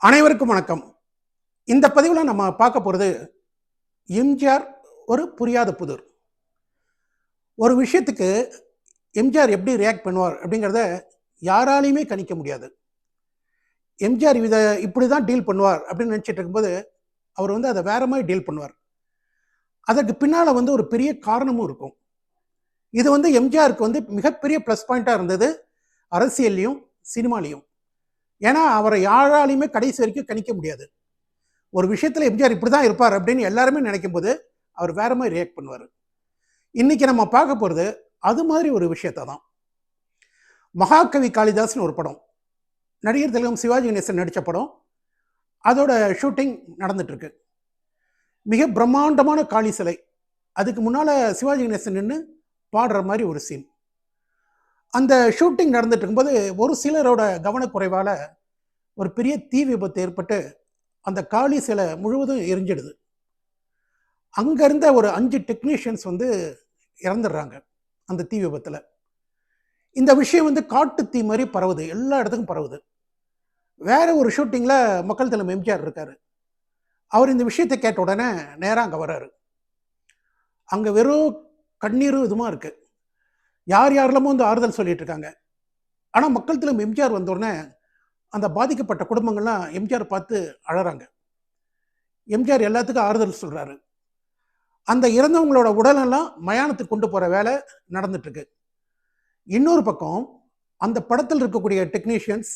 அனைவருக்கும் வணக்கம். இந்த பதிவில் நம்ம பார்க்க போகிறது எம்ஜிஆர் ஒரு புரியாத புதிர். ஒரு விஷயத்துக்கு எம்ஜிஆர் எப்படி ரியாக்ட் பண்ணுவார் அப்படிங்கிறத யாராலையுமே கணிக்க முடியாது. எம்ஜிஆர் இதை இப்படி தான் டீல் பண்ணுவார் அப்படின்னு நினச்சிட்டு இருக்கும்போது அவர் அதை வேற மாதிரி டீல் பண்ணுவார். அதற்கு பின்னால் ஒரு பெரிய காரணமும் இருக்கும். இது எம்ஜிஆருக்கு மிகப்பெரிய ப்ளஸ் பாயிண்ட்டாக இருந்தது அரசியல்லையும் சினிமாலையும். ஏன்னா அவரை யாராலையுமே கடைசி வரைக்கும் கணிக்க முடியாது. ஒரு விஷயத்தில் எம்ஜிஆர் இப்படி தான் இருப்பார் அப்படின்னு எல்லாருமே நினைக்கும் போது அவர் வேற மாதிரி ரியாக்ட் பண்ணுவார். இன்னைக்கு நம்ம பார்க்க போகிறது அது மாதிரி ஒரு விஷயத்தை தான். மகாகவி காளிதாஸ்னு ஒரு படம், நடிகர் திலகம் சிவாஜி கணேசன் நடித்த படம். அதோட ஷூட்டிங் நடந்துட்டு இருக்கு. மிக பிரம்மாண்டமான காளி சிலை, அதுக்கு முன்னால் சிவாஜி கணேசன் நின்று பாடுற மாதிரி ஒரு சீன். அந்த ஷூட்டிங் நடந்துட்டு இருக்கும்போது ஒரு சிலரோட கவனக்குறைவால் ஒரு பெரிய தீ விபத்து ஏற்பட்டு அந்த காளி சிலை முழுவதும் எரிஞ்சிடுது. அங்கே இருந்த ஒரு 5 டெக்னீஷியன்ஸ் இறந்துடுறாங்க அந்த தீ விபத்தில். இந்த விஷயம் காட்டு தீ மாதிரி பரவுது, எல்லா இடத்துக்கும் பரவுது. வேற ஒரு ஷூட்டிங்கில் மக்கள் தலைவர் எம்ஜிஆர் இருக்காரு. அவர் இந்த விஷயத்தை கேட்ட உடனே நேராக அங்கே வர்றாரு. அங்கே வெறும் கண்ணீரும் இதுமா இருக்கு. யார் யாரெல்லாமோ ஆறுதல் சொல்லிட்டு இருக்காங்க. ஆனால் மக்கள் தலைவர் எம்ஜிஆர் வந்த உடனே அந்த பாதிக்கப்பட்ட குடும்பங்கள்லாம் எம்ஜிஆர் பார்த்து அழறாங்க. எம்ஜிஆர் எல்லாத்துக்கும் ஆறுதல் சொல்றாரு. அந்த இறந்தவங்களோட உடலெல்லாம் மயானத்துக்கு கொண்டு போற வேலை நடந்துட்டு இருக்கு. இன்னொரு பக்கம் அந்த படத்தில் இருக்கக்கூடிய டெக்னீஷியன்ஸ்,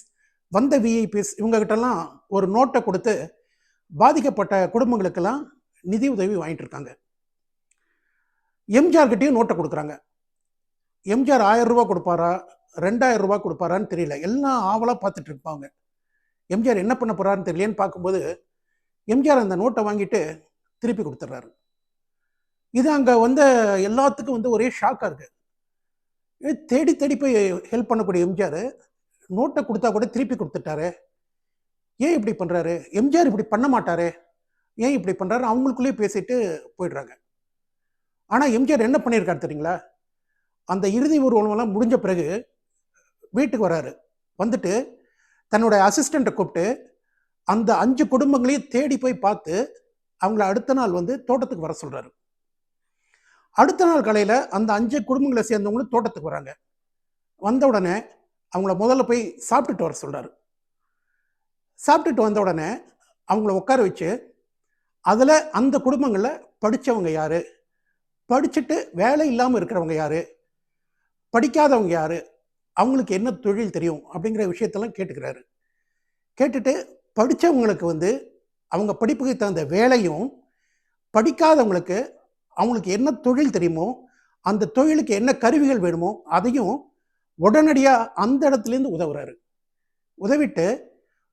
வந்த விஐபிஸ், இவங்க கிட்டலாம் ஒரு நோட்டை கொடுத்து பாதிக்கப்பட்ட குடும்பங்களுக்கெல்லாம் நிதி உதவி வாங்கிட்டு இருக்காங்க. எம்ஜிஆர் கிட்டையும் நோட்டை கொடுக்குறாங்க. எம்ஜிஆர் 1000 ரூபா கொடுப்பாரா 2000 ரூபா கொடுப்பாரான்னு தெரியல. எல்லாம் ஆவலாக பார்த்துட்டு இருப்பாங்க. எம்ஜிஆர் என்ன பண்ண போறாருன்னு தெரியலேன்னு பார்க்கும்போது எம்ஜிஆர் அந்த நோட்டை வாங்கிட்டு திருப்பி கொடுத்துட்றாரு. இது அங்கே எல்லாத்துக்கும் ஒரே ஷாக்காக இருக்கு. தேடி தேடி போய் ஹெல்ப் பண்ணக்கூடிய எம்ஜிஆர் நோட்டை கொடுத்தா கூட திருப்பி கொடுத்துட்டாரு. ஏன் இப்படி பண்ணுறாரு? எம்ஜிஆர் இப்படி பண்ண மாட்டாரு, ஏன் இப்படி பண்ணுறாரு? அவங்களுக்குள்ளேயே பேசிட்டு போயிடுறாங்க. ஆனால் எம்ஜிஆர் என்ன பண்ணியிருக்காரு தெரியுங்களா? அந்த இறுதி ஊர்வலம்லாம் முடிஞ்ச பிறகு வீட்டுக்கு வராரு. வந்துட்டு தன்னோட அசிஸ்டண்ட்டை கூப்பிட்டு அந்த 5 குடும்பங்களையும் தேடி போய் பார்த்து அவங்கள அடுத்த நாள் தோட்டத்துக்கு வர சொல்றாரு. அடுத்த நாள் காலையில் அந்த 5 குடும்பங்களை சேர்ந்தவங்களும் தோட்டத்துக்கு வராங்க. வந்த உடனே அவங்கள முதல்ல போய் சாப்பிட்டுட்டு வர சொல்றாரு. சாப்பிட்டுட்டு வந்த உடனே அவங்கள உட்கார வச்சு அதில் அந்த குடும்பங்களில் படித்தவங்க யாரு, படிச்சுட்டு வேலை இல்லாமல் இருக்கிறவங்க யாரு, படிக்காதவங்க யாரு, அவங்களுக்கு என்ன தொழில் தெரியும் அப்படிங்கிற விஷயத்தெல்லாம் கேட்டுக்கிறாரு. கேட்டுட்டு படித்தவங்களுக்கு அவங்க படிப்புக்கு தகுந்த வேலையும், படிக்காதவங்களுக்கு அவங்களுக்கு என்ன தொழில் தெரியுமோ அந்த தொழிலுக்கு என்ன கருவிகள் வேணுமோ அதையும் உடனடியாக அந்த இடத்துலேருந்து உதவுறாரு. உதவிட்டு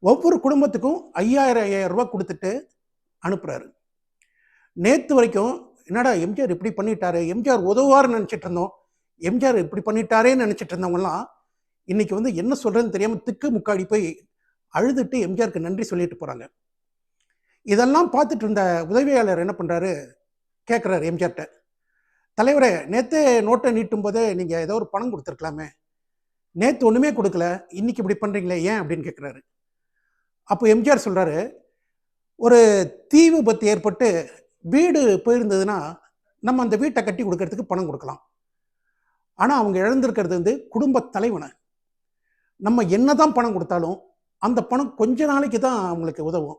ஒவ்வொரு குடும்பத்துக்கும் 5000 ரூபா கொடுத்துட்டு அனுப்புகிறாரு. நேற்று வரைக்கும் என்னடா எம்ஜிஆர் இப்படி பண்ணிட்டாரு, எம்ஜிஆர் உதவுவார்னு நினச்சிட்டு இருந்தோம், எம்ஜிஆர் இப்படி பண்ணிட்டாரேன்னு நினச்சிட்டு இருந்தவங்கலாம் இன்னைக்கு என்ன சொல்கிறதுன்னு தெரியாமல் திக்கு முக்காடி போய் அழுதுட்டு எம்ஜிஆருக்கு நன்றி சொல்லிட்டு போகிறாங்க. இதெல்லாம் பார்த்துட்டு இருந்த உதவியாளர் என்ன பண்ணுறாரு, கேட்குறாரு எம்ஜிஆர்கிட்ட, தலைவரே நேற்றே நோட்டை நீட்டும் போதே நீங்கள் ஏதோ ஒரு பணம் கொடுத்துருக்கலாமே, நேற்று ஒன்றுமே கொடுக்கல, இன்னைக்கு இப்படி பண்ணுறீங்களே ஏன் அப்படின்னு கேட்குறாரு. அப்போ எம்ஜிஆர் சொல்கிறாரு, ஒரு தீ விபத்து ஏற்பட்டு வீடு போயிருந்ததுன்னா நம்ம அந்த வீட்டை கட்டி கொடுக்கறதுக்கு பணம் கொடுக்கலாம். ஆனால் அவங்க இழந்திருக்கிறது குடும்ப தலைவனை. நம்ம என்னதான் பணம் கொடுத்தாலும் அந்த பணம் கொஞ்ச நாளைக்கு தான் அவங்களுக்கு உதவும்,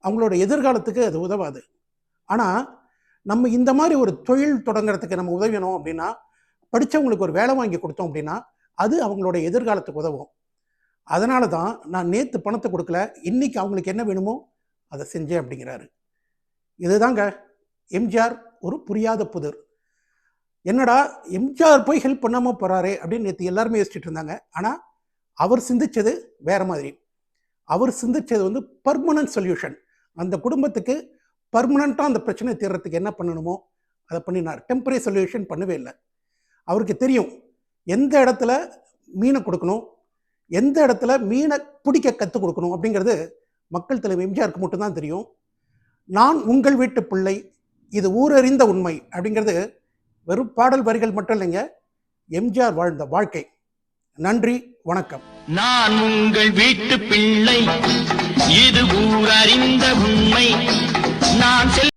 அவங்களோட எதிர்காலத்துக்கு அது உதவாது. ஆனால் நம்ம இந்த மாதிரி ஒரு தொழில் தொடங்குறதுக்கு நம்ம உதவினோம் அப்படின்னா, படித்தவங்களுக்கு ஒரு வேலை வாங்கி கொடுத்தோம் அப்படின்னா அது அவங்களோட எதிர்காலத்துக்கு உதவும். அதனால தான் நான் நேற்று பணத்தை கொடுக்கல, இன்னைக்கு அவங்களுக்கு என்ன வேணுமோ அதை செஞ்சேன் அப்படிங்கிறாரு. இதுதாங்க எம்ஜிஆர் ஒரு புரியாத புதிர். என்னடா எம்ஜிஆர் போய் ஹெல்ப் பண்ணாமல் போகிறாரே அப்படின்னு நேற்று எல்லாருமே யோசிச்சுட்டு இருந்தாங்க. ஆனால் அவர் சிந்திச்சது வேற மாதிரி. அவர் சிந்திச்சது பர்மனன்ட் சொல்யூஷன். அந்த குடும்பத்துக்கு பர்மனண்ட்டாக அந்த பிரச்சனை தீர்றதுக்கு என்ன பண்ணணுமோ அதை பண்ணினார். டெம்பரரி சொல்யூஷன் பண்ணவே இல்லை. அவருக்கு தெரியும் எந்த இடத்துல மீனை கொடுக்கணும், எந்த இடத்துல மீனை பிடிக்க கற்றுக் கொடுக்கணும் அப்படிங்கிறது மக்கள் தலைவர் எம்ஜிஆருக்கு மட்டும்தான் தெரியும். நான் உங்கள் வீட்டு பிள்ளை, இது ஊரறிந்த உண்மை அப்படிங்கிறது வெறும் பாடல் வரிகள் மட்டும் இல்லைங்க, எம்ஜிஆர் வாழ்ந்த வாழ்க்கை. நன்றி, வணக்கம். நான் உங்கள் வீட்டு பிள்ளை, இது ஊரறிந்த